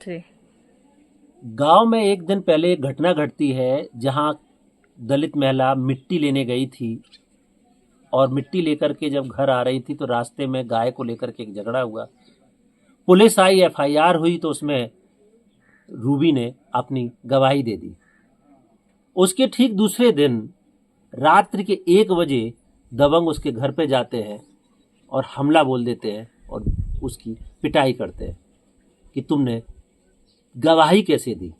से। गांव में एक दिन पहले एक घटना घटती है जहां दलित महिला मिट्टी लेने गई थी और मिट्टी लेकर के जब घर आ रही थी तो रास्ते में गाय को लेकर के एक झगड़ा हुआ। पुलिस आई, एफआईआर हुई तो उसमें रूबी ने अपनी गवाही दे दी। उसके ठीक दूसरे दिन रात्रि के 1 बजे दबंग उसके घर पे जाते हैं और हमला बोल देते हैं और उसकी पिटाई करते हैं कि तुमने गवाही कैसे दी।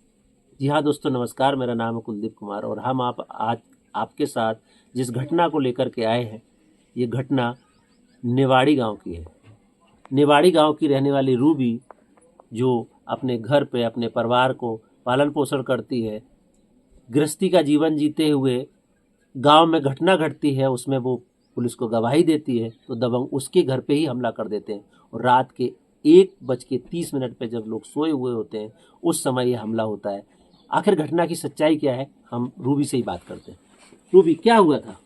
जी हाँ दोस्तों, नमस्कार, मेरा नाम है कुलदीप कुमार और हम आज आपके साथ जिस घटना को लेकर के आए हैं, ये घटना नेवाड़ी गांव की है। नेवाड़ी गांव की रहने वाली रूबी जो अपने घर पे अपने परिवार को पालन पोषण करती है, गृहस्थी का जीवन जीते हुए गांव में घटना घटती है, उसमें वो पुलिस को गवाही देती है तो दबंग उसके घर पे ही हमला कर देते हैं और रात के 1:30 पे जब लोग सोए हुए होते हैं उस समय ये हमला होता है। आखिर घटना की सच्चाई क्या है, हम रूबी से ही बात करते हैं। रूबी, क्या हुआ था?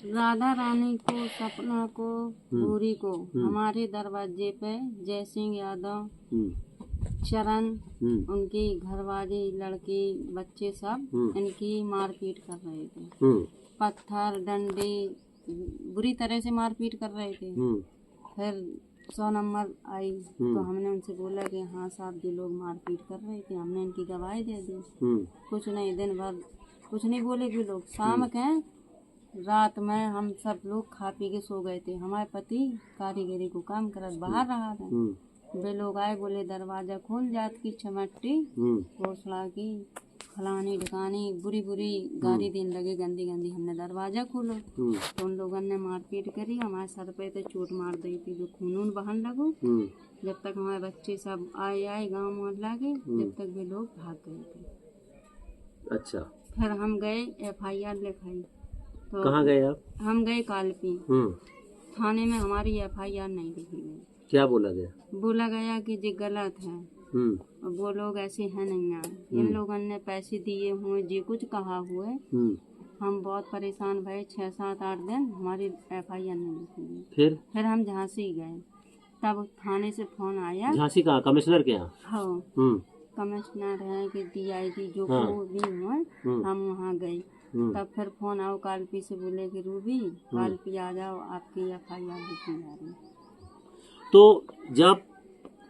राधा रानी को, सपना को, गौरी को हमारे दरवाजे पे जय सिंह यादव, चरण, उनकी घरवाली, लड़की, बच्चे सब इनकी मारपीट कर रहे थे। पत्थर डंडे बुरी तरह से मारपीट कर रहे थे। फिर 100 नंबर आई तो हमने उनसे बोला कि हाँ साहब, ये लोग मारपीट कर रहे थे, हमने इनकी गवाही दे दी। कुछ नहीं, दिन भर कुछ नहीं बोले भी लोग। शाम के रात में हम सब लोग खा पी के सो गए थे। हमारे पति कारीगरी को काम करत बाहर रहा था। वे लोग आए, बोले दरवाजा खोल, जात की चमट्टी घोसला की फलानी ढिकानी बुरी बुरी गाली देने लगे, गंदी गंदी। हमने दरवाजा खोलो तो उन लोगों ने मारपीट करी। हमारे सर पे तो चोट मार दी थी, जो खून बहन लगो। जब तक हमारे बच्चे सब आए गांव मोहल्ला के, जब तक वे लोग भाग गए थे। अच्छा, फिर हम गए, एफआईआर लिखाई। तो कहाँ गए आप? हम गए कालपी थाने में। हमारी एफआईआर नहीं लिखी गई। क्या बोला गया? बोला गया कि ये गलत है और वो लोग ऐसे हैं नहीं है, इन लोगों ने पैसे दिए हुए, जे कुछ कहा हुए। हम बहुत परेशान भये। 6, 7, 8 दिन हमारी एफआईआर नहीं लिखी गई। फिर हम झांसी गए, तब थाने से फोन आया। झांसी कहाँ? कमिश्नर के यहाँ? हाँ, कमिश्नर है कि डीआईजी जो भी हुए, हम वहाँ गए। तब फिर फोन आओ कालपी से, बोले कि रूबी कालपी आ जाओ, आपकी एफआईआर लिखी जा रही। तो जब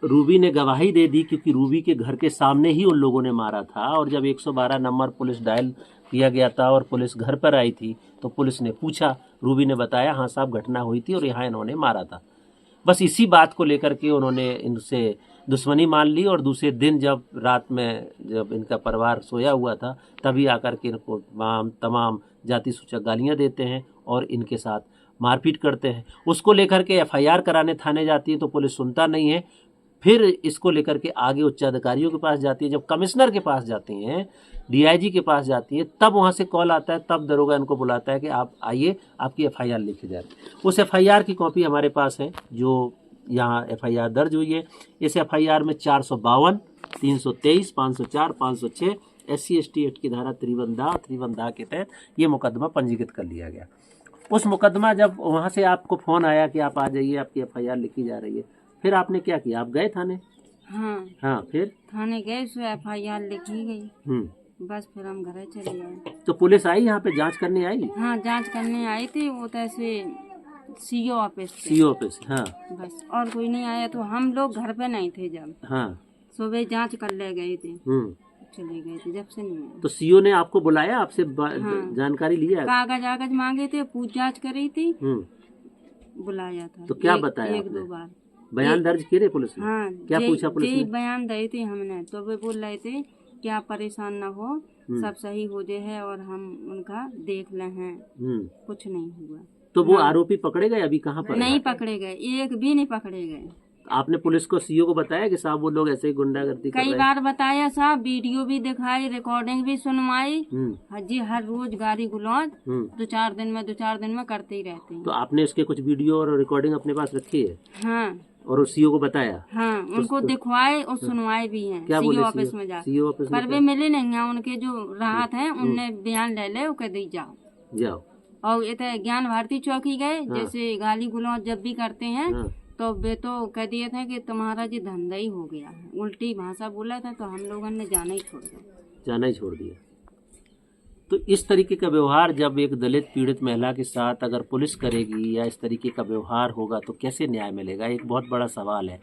रूबी ने गवाही दे दी, क्योंकि रूबी के घर के सामने ही उन लोगों ने मारा था, और जब 112 नंबर पुलिस डायल किया गया था और पुलिस घर पर आई थी तो पुलिस ने पूछा, रूबी ने बताया हाँ साहब घटना हुई थी और यहाँ इन्होंने मारा था। बस इसी बात को लेकर के उन्होंने इनसे दुश्मनी मान ली और दूसरे दिन जब रात में जब इनका परिवार सोया हुआ था तभी आकर के इनको तमाम जाति सूचक गालियाँ देते हैं और इनके साथ मारपीट करते हैं। उसको लेकर के एफआईआर कराने थाने जाती है तो पुलिस सुनता नहीं है। फिर इसको लेकर के आगे उच्च अधिकारियों के पास जाती है। जब कमिश्नर के पास जाती हैं, डीआईजी के पास जाती है, तब वहाँ से कॉल आता है, तब दरोगा इनको बुलाता है कि आप आइए, आपकी एफआईआर लिखी जाए। उस एफआईआर की कॉपी हमारे पास है जो यहाँ एफआईआर दर्ज हुई है। इस एफआईआर में 452, 323, 504, 506 SC/ST एक्ट की धारा 53 के तहत ये मुकदमा पंजीकृत कर लिया गया। उस मुकदमा जब वहाँ से आपको फोन आया कि आप आ जाइए, आपकी एफआईआर लिखी जा रही है, फिर आपने क्या किया? आप गए थाने? हाँ, फिर थाने गए, सो एफआईआर लिखी गई। बस फिर हम घर चले गए। तो पुलिस आई यहाँ पे जांच करने आई? हाँ, जांच करने आई थी। वो तो ऐसे सीओ ऑफिस। हाँ, बस और कोई नहीं आया। तो हम लोग घर पे नहीं थे जब। हाँ, सुबह जांच कर ले गए थे, चले गए थे, जब से नहीं आए। तो सीओ ने आपको बुलाया, आपसे जानकारी लिया? कागज मांगे थे, पूछ जांच करी थी, बुलाया था। तो क्या बताया? 1-2 बार बयान दर्ज किए पुलिस ने? हाँ, क्या पूछा पुलिस ने? बयान दिए थे हमने। तो वे बोल रहे थे कि आप परेशान न हो, सब सही हो जाए है और हम उनका देख ले हैं। कुछ नहीं हुआ। तो वो आरोपी पकड़े गए? अभी कहाँ पर? नहीं पकड़े गए, एक भी नहीं पकड़े गए। आपने पुलिस को, सीओ को बताया कि साहब वो लोग ऐसे ही गुंडागर्दी कर रहे हैं? कई बार बताया साहब, वीडियो भी दिखाई, रिकॉर्डिंग भी सुनवाई। जी, हर रोज गाली गुलौज 2-4 दिन में करते ही रहते हैं। तो आपने इसके कुछ वीडियो और रिकॉर्डिंग अपने पास रखी है? हाँ, और उस सीओ को बताया? हाँ, उनको दिखवाए और सुनवाए भी हैं। सीओ ऑफिस में सीओ ऑफिस पर वे मिले नहीं हैं। उनके जो राहत हैं उनने बयान ले ले, कह दी जाओ। और ये तो ज्ञान भारती चौकी गए। जैसे गाली गुलौज जब भी करते हैं तो वे तो कह दिए थे कि तुम्हारा जी धंधा ही हो गया है, उल्टी भाषा बोला था, तो हम लोगों ने जाना ही छोड़ दिया। जाना ही छोड़ दिया। तो इस तरीके का व्यवहार जब एक दलित पीड़ित महिला के साथ अगर पुलिस करेगी या इस तरीके का व्यवहार होगा तो कैसे न्याय मिलेगा, एक बहुत बड़ा सवाल है।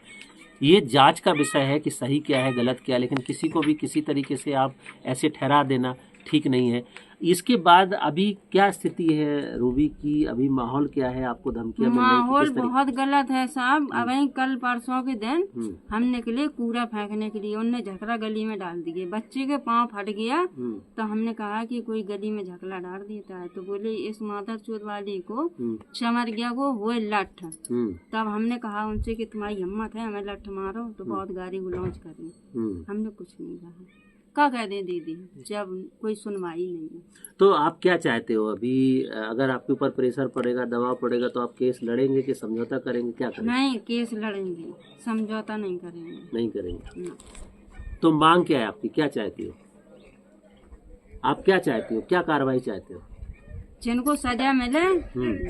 ये जांच का विषय है कि सही क्या है गलत क्या है, लेकिन किसी को भी किसी तरीके से आप ऐसे ठहरा देना ठीक नहीं है। इसके बाद अभी क्या स्थिति है रूबी की, अभी माहौल क्या है, आपको धमकियां मिल रही हैं, माहौल किस तरीके? बहुत गलत है साहब। अब कल परसों के दिन हम निकले कूड़ा फेंकने के लिए, उनने झकला गली में डाल दिए, बच्चे के पाँव फट गया। तो हमने कहा कि कोई गली में झकला डाल देता है, तो बोले इस मादर चोद वाली को समर गया को वो लठ। तब हमने कहा उनसे कि तुम्हारी हिम्मत है हमें लठ मारो, तो बहुत गाली गुलौज करी। हमने कुछ नहीं कहा, क्या कह दे दीदी जब कोई सुनवाई नहीं है। तो आप क्या चाहते हो अभी, अगर आपके ऊपर प्रेशर पड़ेगा, दबाव पड़ेगा, तो आप केस लड़ेंगे कि समझौता करेंगे, क्या करेंगे? नहीं, केस लड़ेंगे, समझौता नहीं करेंगे। नहीं करेंगे ना। तो मांग क्या है आपकी, क्या चाहती हो आप, क्या चाहती हो, क्या कार्रवाई चाहते हो? जिनको सजा मिले,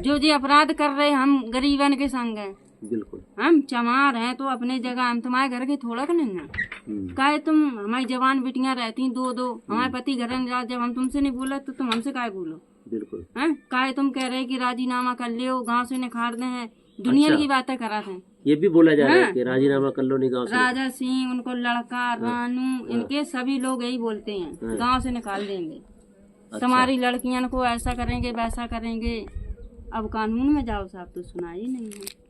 जो जी अपराध कर रहे, हम गरीबन के संग हैं, बिल्कुल हम चमार हैं तो अपनी जगह, हम तुम्हारे घर के थोड़ा का नहीं ना। काहे तुम हमारी जवान बेटियां रहती दो, हमारे पति घर में जब हम तुमसे नहीं बोला तो तुम हमसे काहे बोलो? बिल्कुल हैं, काहे तुम कह रहे कि राजीनामा कर लियो, गांव से निखार दे हैं, दुनिया की बातें करा थे। ये भी बोला जा रहा है कि राजीनामा कर लो, नहीं गाँव से। राजा सिंह, उनको लड़का रानू, इनके सभी लोग यही बोलते हैं, गांव से निकाल देंगे, तुम्हारी लड़कियां को ऐसा करेंगे वैसा करेंगे। अब कानून में जाओ साहब तो सुना ही नहीं है।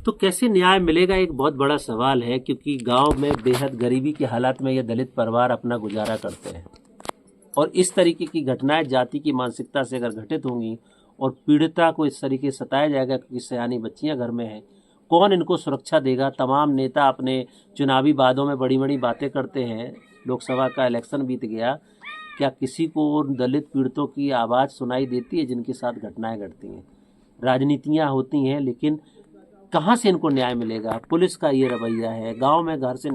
तो कैसे न्याय मिलेगा, एक बहुत बड़ा सवाल है, क्योंकि गांव में बेहद गरीबी के हालात में ये दलित परिवार अपना गुजारा करते हैं। और इस तरीके की घटनाएं जाति की मानसिकता से अगर घटित होंगी और पीड़िता को इस तरीके से सताया जाएगा क्योंकि सयानी बच्चियां घर में हैं, कौन इनको सुरक्षा देगा? तमाम नेता अपने चुनावी वादों में बड़ी बड़ी बातें करते हैं, लोकसभा का इलेक्शन बीत गया, क्या किसी को दलित पीड़ितों की आवाज़ सुनाई देती है जिनके साथ घटनाएं घटती हैं? राजनीतियाँ होती हैं, लेकिन कहाँ से इनको न्याय मिलेगा? पुलिस का ये रवैया है, गांव में गांव से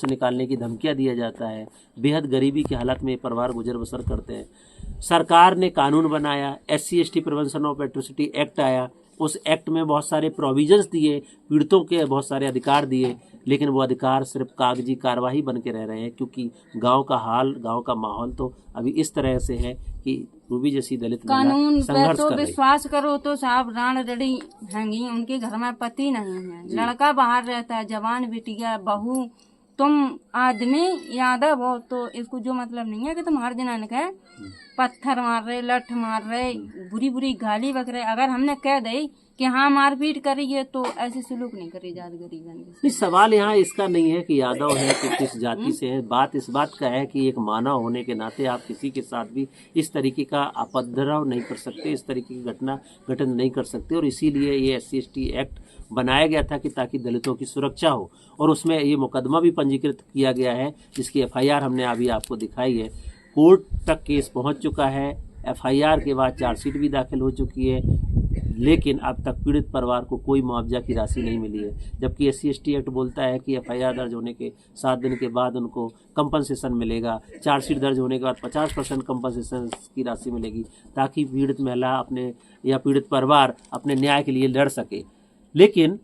निकालने की धमकियां दिया जाता है। बेहद गरीबी के हालात में ये परिवार गुजर बसर करते हैं। सरकार ने कानून बनाया, SC/ST prevention of atrocity act आया, उस एक्ट में बहुत सारे प्रोविजंस दिए, पीड़ितों के बहुत सारे अधिकार दिए, लेकिन वो अधिकार सिर्फ कागजी कार्यवाही बन के रह रहे हैं, क्योंकि गांव का हाल, गांव का माहौल तो अभी इस तरह से है कि रूबी जैसी दलित कानून पे संघर्ष तो कर रही। विश्वास करो तो साहब राण रड़ी हैंगी, उनके घर में पति नहीं है, लड़का बाहर रहता है, जवान बिटिया बहू, तुम आदमी यादव हो तो इसको जो मतलब नहीं है कि तुम हर दिन के पत्थर मार रहे, लठ मार रहे, बुरी बुरी गाली बक रहे। अगर हमने कह दी कि हाँ मारपीट करिए तो ऐसे सलूक नहीं करी जात गरीबन। नहीं, सवाल यहाँ इसका नहीं है कि यादव है कि किस जाति से है, बात इस बात का है कि एक मानव होने के नाते आप किसी के साथ भी इस तरीके का अपद्रव नहीं कर सकते, इस तरीके की घटना घटन नहीं कर सकते। और इसीलिए ये SC/ST एक्ट बनाया गया था कि ताकि दलितों की सुरक्षा हो, और उसमें ये मुकदमा भी पंजीकृत किया गया है, जिसकी FIR हमने अभी आपको दिखाई है। कोर्ट तक केस पहुंच चुका है, FIR के बाद चार्जशीट भी दाखिल हो चुकी है, लेकिन अब तक पीड़ित परिवार को कोई मुआवजा की राशि नहीं मिली है। जबकि SC/ST एक्ट बोलता है कि FIR दर्ज होने के 7 दिन के बाद उनको कंपनसेशन मिलेगा, चार्जशीट दर्ज होने के बाद 50% कंपनसेशन की राशि मिलेगी, ताकि पीड़ित महिला अपने या पीड़ित परिवार अपने न्याय के लिए लड़ सके। लेकिन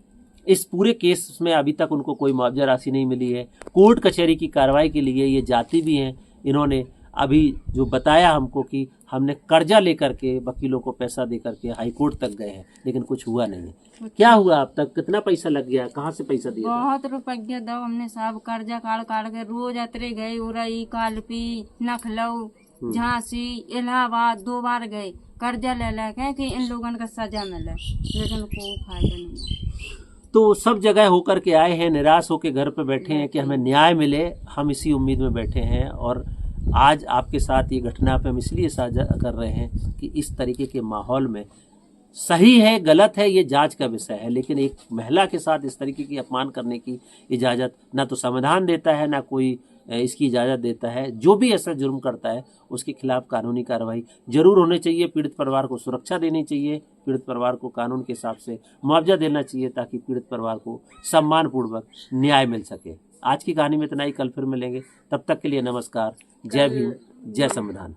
इस पूरे केस में अभी तक उनको कोई मुआवजा राशि नहीं मिली है। कोर्ट कचहरी की कार्रवाई के लिए ये जाति भी हैं, इन्होंने अभी जो बताया हमको कि हमने कर्जा लेकर के वकीलों को पैसा दे करके हाई कोर्ट तक गए हैं, लेकिन कुछ हुआ नहीं है। क्या हुआ अब तक, कितना पैसा लग गया, कहाँ से पैसा दिया? बहुत रुपया दो हमने साहब, कर्जा काट काट के रोज अतरे गए, उरई कालपी लखनऊ झांसी इलाहाबाद 2 बार गए, कर्जा ले लेके कि इन लोगों का सजा मिले, लेकिन कोई फायदा नहीं। तो सब जगह होकर के आए हैं, निराश होकर घर पे बैठे हैं कि हमें न्याय मिले, हम इसी उम्मीद में बैठे हैं। और आज आपके साथ ये घटना पे हम इसलिए साझा कर रहे हैं कि इस तरीके के माहौल में सही है गलत है ये जांच का विषय है, लेकिन एक महिला के साथ इस तरीके की अपमान करने की इजाज़त ना तो संविधान देता है, ना कोई इसकी इजाज़त देता है। जो भी ऐसा जुर्म करता है उसके खिलाफ कानूनी कार्रवाई जरूर होनी चाहिए, पीड़ित परिवार को सुरक्षा देनी चाहिए, पीड़ित परिवार को कानून के हिसाब से मुआवजा देना चाहिए, ताकि पीड़ित परिवार को सम्मानपूर्वक न्याय मिल सके। आज की कहानी में इतना ही, कल फिर मिलेंगे, तब तक के लिए नमस्कार, जय भीम, जय संविधान।